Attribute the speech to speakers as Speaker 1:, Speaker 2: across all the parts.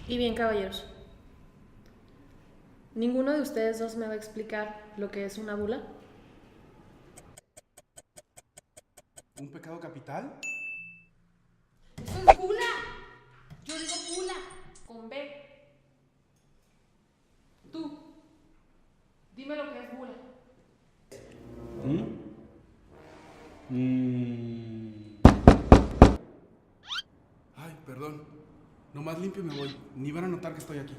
Speaker 1: Y bien, caballeros, ¿ninguno de ustedes dos me va a explicar lo que es una bula?
Speaker 2: ¿Un pecado capital?
Speaker 1: ¡Eso es bula! Yo digo bula, con B. Tú, dime lo que es bula.
Speaker 2: Ay, perdón. Nomás limpio y me voy. Ni van a notar que estoy aquí.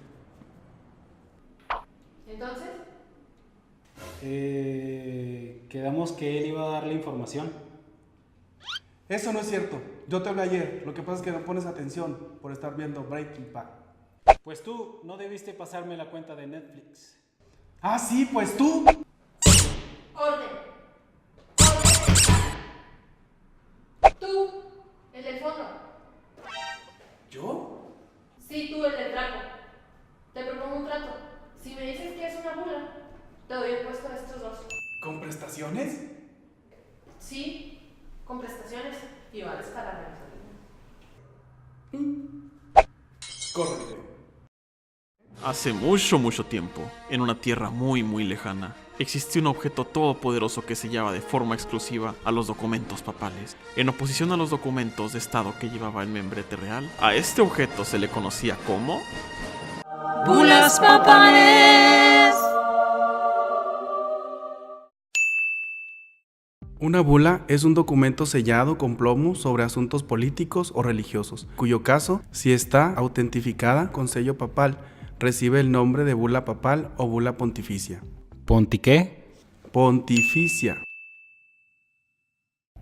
Speaker 1: Entonces,
Speaker 3: Quedamos que él iba a dar la información.
Speaker 2: Eso no es cierto. Yo te hablé ayer. Lo que pasa es que no pones atención por estar viendo Breaking Bad.
Speaker 3: Pues tú no debiste pasarme la cuenta de Netflix.
Speaker 2: Ah, sí, pues tú.
Speaker 1: orden. Tú, el del fondo.
Speaker 2: ¿Yo?
Speaker 1: Sí, tú, el del trapo. Te propongo un trato. Si me dices que es una bula, te doy el puesto de estos dos.
Speaker 2: ¿Con prestaciones?
Speaker 1: Sí, con prestaciones y vales para la
Speaker 2: Córrele.
Speaker 4: Hace mucho tiempo, en una tierra muy lejana, existía un objeto todopoderoso que sellaba de forma exclusiva a los documentos papales. En oposición a los documentos de estado que llevaba el membrete real, a este objeto se le conocía como...
Speaker 5: ¡Bulas papales!
Speaker 2: Una bula es un documento sellado con plomo sobre asuntos políticos o religiosos, cuyo caso, si está autentificada con sello papal, recibe el nombre de bula papal o bula pontificia.
Speaker 3: ¿Ponti qué?
Speaker 2: Pontificia.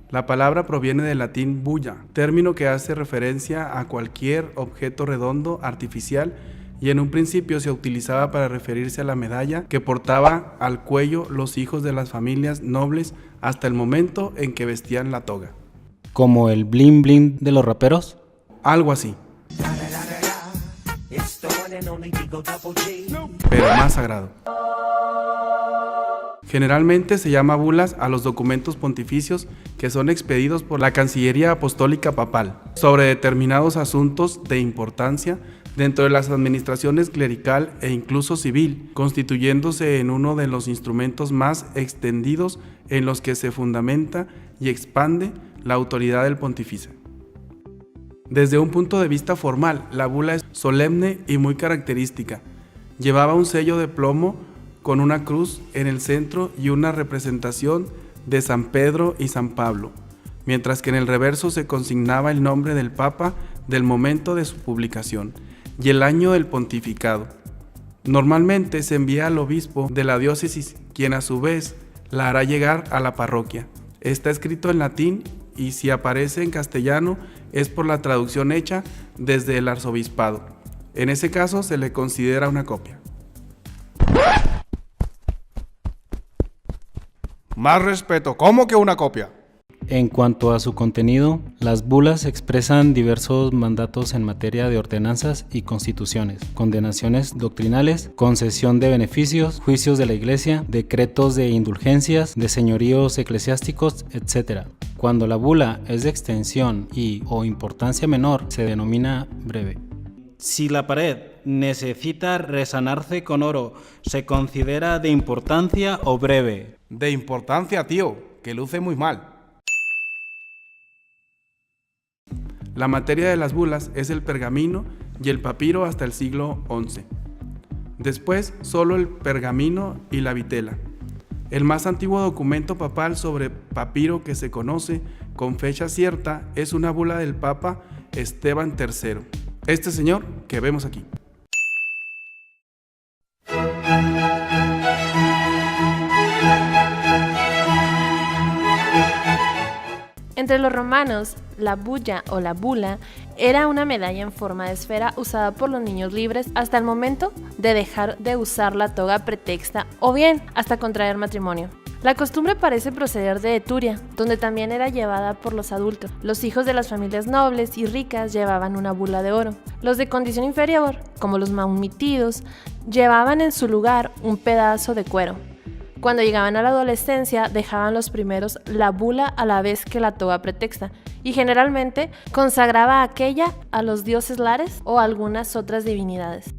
Speaker 2: La palabra proviene del latín bulla, término que hace referencia a cualquier objeto redondo, artificial, y en un principio se utilizaba para referirse a la medalla que portaba al cuello los hijos de las familias nobles hasta el momento en que vestían la toga.
Speaker 3: ¿Como el bling bling de los raperos?
Speaker 2: Algo así, pero más sagrado. Generalmente se llama bulas a los documentos pontificios que son expedidos por la Cancillería Apostólica Papal sobre determinados asuntos de importancia dentro de las administraciones clerical e incluso civil, constituyéndose en uno de los instrumentos más extendidos en los que se fundamenta y expande la autoridad del pontífice. Desde un punto de vista formal, la bula es solemne y muy característica. Llevaba un sello de plomo con una cruz en el centro y una representación de San Pedro y San Pablo, mientras que en el reverso se consignaba el nombre del Papa del momento de su publicación y el año del pontificado. Normalmente se envía al obispo de la diócesis, quien a su vez la hará llegar a la parroquia. Está escrito en latín y si aparece en castellano es por la traducción hecha desde el arzobispado. En ese caso se le considera una copia.
Speaker 6: Más respeto, ¿cómo que una copia?
Speaker 3: En cuanto a su contenido, las bulas expresan diversos mandatos en materia de ordenanzas y constituciones, condenaciones doctrinales, concesión de beneficios, juicios de la Iglesia, decretos de indulgencias, de señoríos eclesiásticos, etc. Cuando la bula es de extensión y o importancia menor, se denomina breve.
Speaker 7: Si la pared necesita resanarse con oro, ¿se considera de importancia o breve?
Speaker 6: De importancia, tío, que luce muy mal.
Speaker 2: La materia de las bulas es el pergamino y el papiro hasta el siglo XI. Después, solo el pergamino y la vitela. El más antiguo documento papal sobre papiro que se conoce con fecha cierta es una bula del Papa Esteban III. Este señor que vemos aquí.
Speaker 1: Entre los romanos, la bulla o la bula era una medalla en forma de esfera usada por los niños libres hasta el momento de dejar de usar la toga pretexta o bien hasta contraer matrimonio. La costumbre parece proceder de Eturia, donde también era llevada por los adultos. Los hijos de las familias nobles y ricas llevaban una bula de oro. Los de condición inferior, como los maumitidos, llevaban en su lugar un pedazo de cuero. Cuando llegaban a la adolescencia, dejaban los primeros la bula a la vez que la toga pretexta, y generalmente consagraba aquella a los dioses lares o algunas otras divinidades.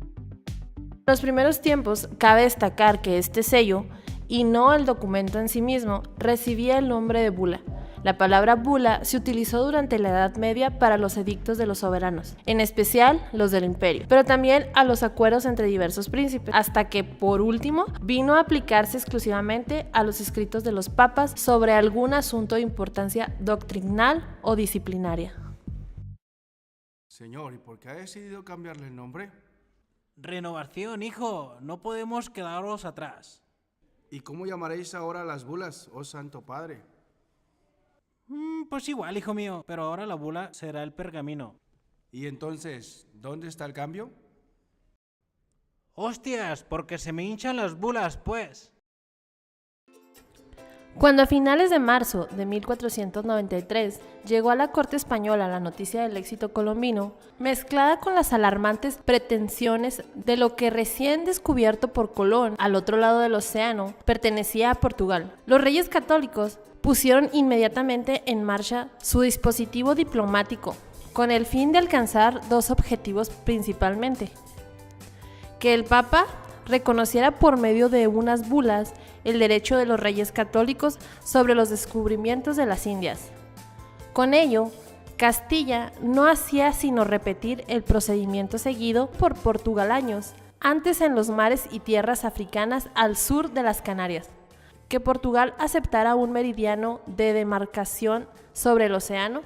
Speaker 1: En los primeros tiempos cabe destacar que este sello, y no el documento en sí mismo, recibía el nombre de bula. La palabra bula se utilizó durante la Edad Media para los edictos de los soberanos, en especial los del imperio, pero también a los acuerdos entre diversos príncipes, hasta que, por último, vino a aplicarse exclusivamente a los escritos de los papas sobre algún asunto de importancia doctrinal o disciplinaria.
Speaker 6: Señor, ¿y por qué ha decidido cambiarle el nombre?
Speaker 7: Renovación, hijo, no podemos quedaros atrás.
Speaker 6: ¿Y cómo llamaréis ahora las bulas, oh Santo Padre?
Speaker 7: Pues igual, hijo mío, pero ahora la bula será el pergamino.
Speaker 6: ¿Y entonces, dónde está el cambio?
Speaker 7: ¡Hostias! Porque se me hinchan las bulas, pues.
Speaker 1: Cuando a finales de marzo de 1493 llegó a la corte española la noticia del éxito colombino, mezclada con las alarmantes pretensiones de lo que recién descubierto por Colón al otro lado del océano pertenecía a Portugal, los reyes católicos pusieron inmediatamente en marcha su dispositivo diplomático con el fin de alcanzar dos objetivos principalmente: que el Papa reconociera por medio de unas bulas el derecho de los reyes católicos sobre los descubrimientos de las Indias. Con ello, Castilla no hacía sino repetir el procedimiento seguido por Portugal años antes en los mares y tierras africanas al sur de las Canarias, que Portugal aceptara un meridiano de demarcación sobre el océano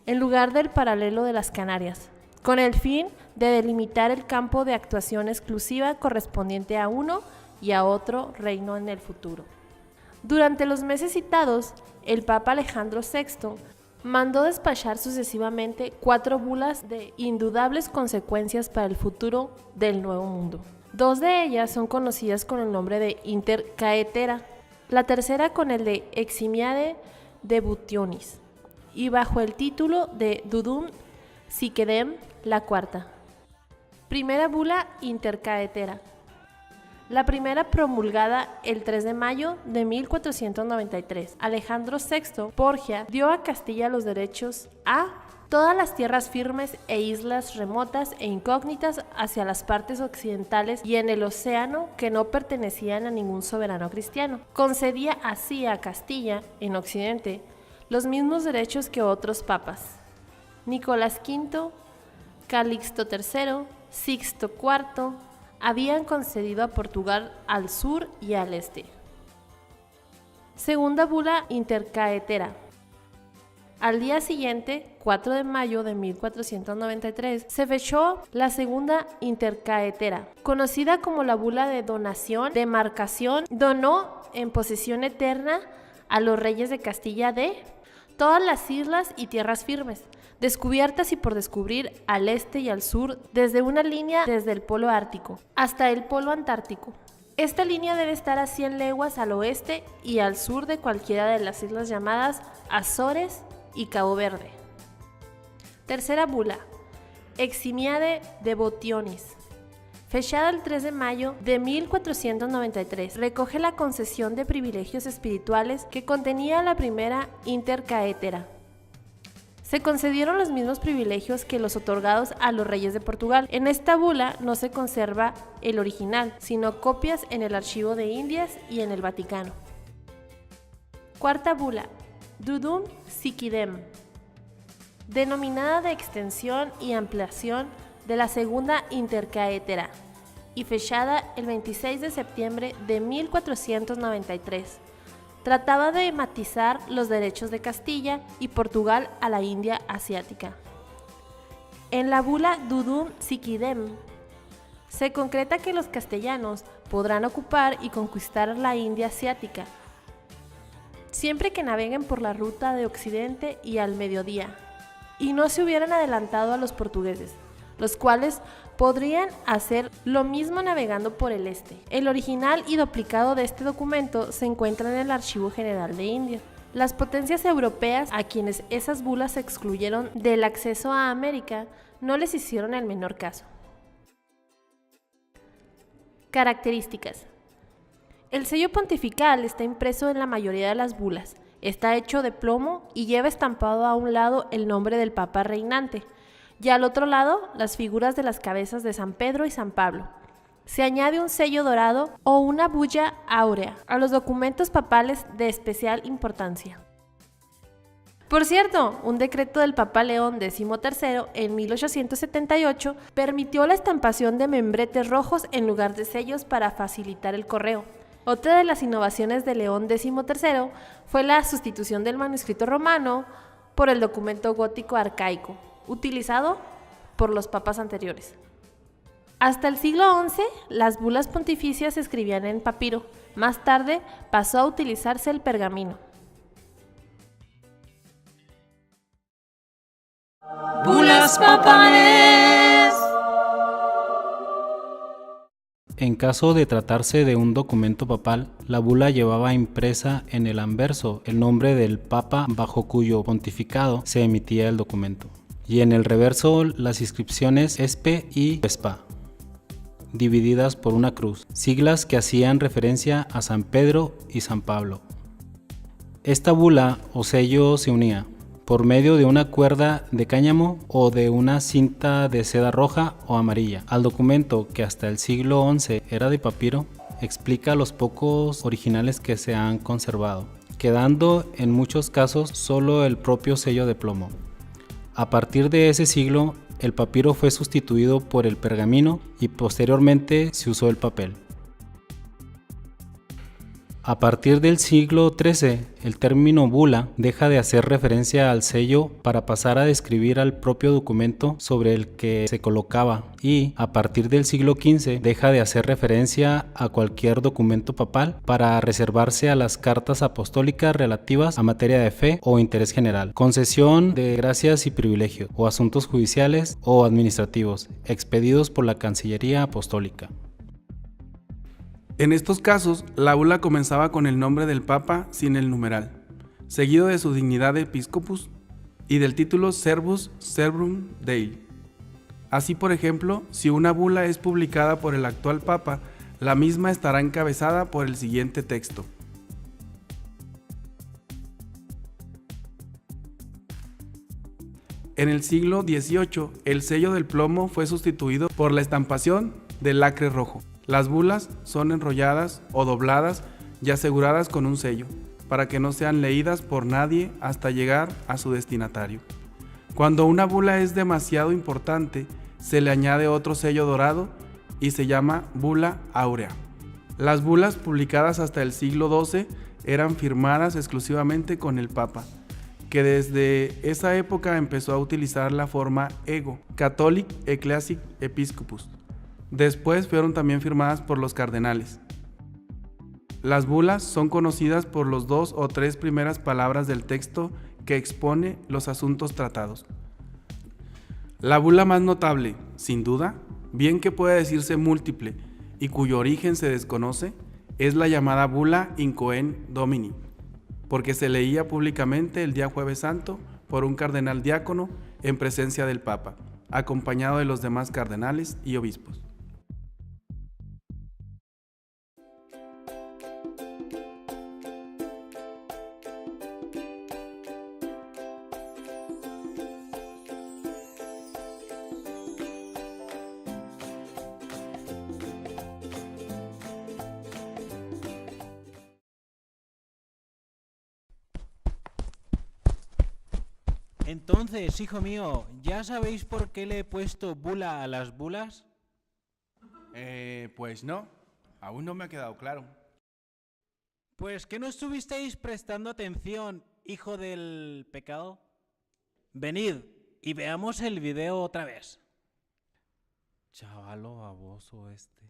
Speaker 1: en lugar del paralelo de las Canarias, con el fin de delimitar el campo de actuación exclusiva correspondiente a uno y a otro reino en el futuro. Durante los meses citados, el Papa Alejandro VI mandó despachar sucesivamente 4 bulas de indudables consecuencias para el futuro del Nuevo Mundo. 2 de ellas son conocidas con el nombre de Inter Caetera, la tercera con el de Eximiade Debutionis, y bajo el título de Dudum Siquedem, la cuarta. Primera bula Inter Caetera. La primera promulgada el 3 de mayo de 1493. Alejandro VI Borgia dio a Castilla los derechos a todas las tierras firmes e islas remotas e incógnitas hacia las partes occidentales y en el océano que no pertenecían a ningún soberano cristiano. Concedía así a Castilla, en Occidente, los mismos derechos que otros papas: Nicolás V, Calixto III, Sixto IV, habían concedido a Portugal al sur y al este. Segunda bula Inter Caetera. Al día siguiente, 4 de mayo de 1493, se fechó la segunda Inter Caetera, conocida como la bula de donación, demarcación, donó en posesión eterna a los reyes de Castilla de todas las islas y tierras firmes, descubiertas y por descubrir al este y al sur, desde una línea desde el polo ártico hasta el polo antártico. Esta línea debe estar a 100 leguas al oeste y al sur de cualquiera de las islas llamadas Azores y Cabo Verde. Tercera bula, Eximiade Devotionis, fechada el 3 de mayo de 1493, recoge la concesión de privilegios espirituales que contenía la primera Inter Caetera. Se concedieron los mismos privilegios que los otorgados a los reyes de Portugal. En esta bula no se conserva el original, sino copias en el Archivo de Indias y en el Vaticano. Cuarta bula, Dudum Siquidem, denominada de extensión y ampliación de la segunda Inter Caetera, y fechada el 26 de septiembre de 1493. Trataba de matizar los derechos de Castilla y Portugal a la India asiática. En la bula Dudum Siquidem se concreta que los castellanos podrán ocupar y conquistar la India asiática, siempre que naveguen por la ruta de Occidente y al mediodía, y no se hubieran adelantado a los portugueses, los cuales podrían hacer lo mismo navegando por el este. El original y duplicado de este documento se encuentra en el Archivo General de Indias. Las potencias europeas, a quienes esas bulas excluyeron del acceso a América, no les hicieron el menor caso. Características. El sello pontifical está impreso en la mayoría de las bulas, Está hecho de plomo y lleva estampado a un lado el nombre del Papa reinante y al otro lado las figuras de las cabezas de San Pedro y San Pablo. Se añade un sello dorado o una bulla áurea a los documentos papales de especial importancia. Por cierto, un decreto del Papa León XIII en 1878 permitió la estampación de membretes rojos en lugar de sellos para facilitar el correo. Otra de las innovaciones de León XIII fue la sustitución del manuscrito romano por el documento gótico arcaico, utilizado por los papas anteriores. Hasta el siglo XI, las bulas pontificias se escribían en papiro. Más tarde pasó a utilizarse el pergamino.
Speaker 5: Bulas papales.
Speaker 3: En caso de tratarse de un documento papal, la bula llevaba impresa en el anverso el nombre del papa bajo cuyo pontificado se emitía el documento, y en el reverso las inscripciones Espe y Vespa, divididas por una cruz, siglas que hacían referencia a San Pedro y San Pablo. Esta bula o sello se unía por medio de una cuerda de cáñamo o de una cinta de seda roja o amarilla al documento, que hasta el siglo XI era de papiro. Explica los pocos originales que se han conservado, quedando en muchos casos solo el propio sello de plomo. A partir de ese siglo, el papiro fue sustituido por el pergamino y posteriormente se usó el papel. A partir del siglo XIII, el término bula deja de hacer referencia al sello para pasar a describir al propio documento sobre el que se colocaba, y a partir del siglo XV deja de hacer referencia a cualquier documento papal para reservarse a las cartas apostólicas relativas a materia de fe o interés general, concesión de gracias y privilegios, o asuntos judiciales o administrativos expedidos por la Cancillería Apostólica.
Speaker 2: En estos casos, la bula comenzaba con el nombre del Papa sin el numeral, seguido de su dignidad de episcopus y del título Servus Servum Dei. Así, por ejemplo, si una bula es publicada por el actual Papa, la misma estará encabezada por el siguiente texto: En el siglo XVIII, el sello del plomo fue sustituido por la estampación del lacre rojo. Las bulas son enrolladas o dobladas y aseguradas con un sello, para que no sean leídas por nadie hasta llegar a su destinatario. Cuando una bula es demasiado importante, se le añade otro sello dorado y se llama bula áurea. Las bulas publicadas hasta el siglo XII eran firmadas exclusivamente con el Papa, que desde esa época empezó a utilizar la forma ego, Catholic Ecclesiae Episcopus. Después fueron también firmadas por los cardenales. Las bulas son conocidas por los 2 o 3 primeras palabras del texto que expone los asuntos tratados. La bula más notable, sin duda, bien que puede decirse múltiple y cuyo origen se desconoce, es la llamada bula in coen domini, porque se leía públicamente el día Jueves Santo por un cardenal diácono en presencia del Papa, acompañado de los demás cardenales y obispos.
Speaker 7: Entonces, hijo mío, ¿ya sabéis por qué le he puesto bula a las bulas?
Speaker 6: Pues no, aún no me ha quedado claro.
Speaker 7: Pues que no estuvisteis prestando atención, hijo del pecado. Venid y veamos el video otra vez.
Speaker 3: Chavalo baboso este.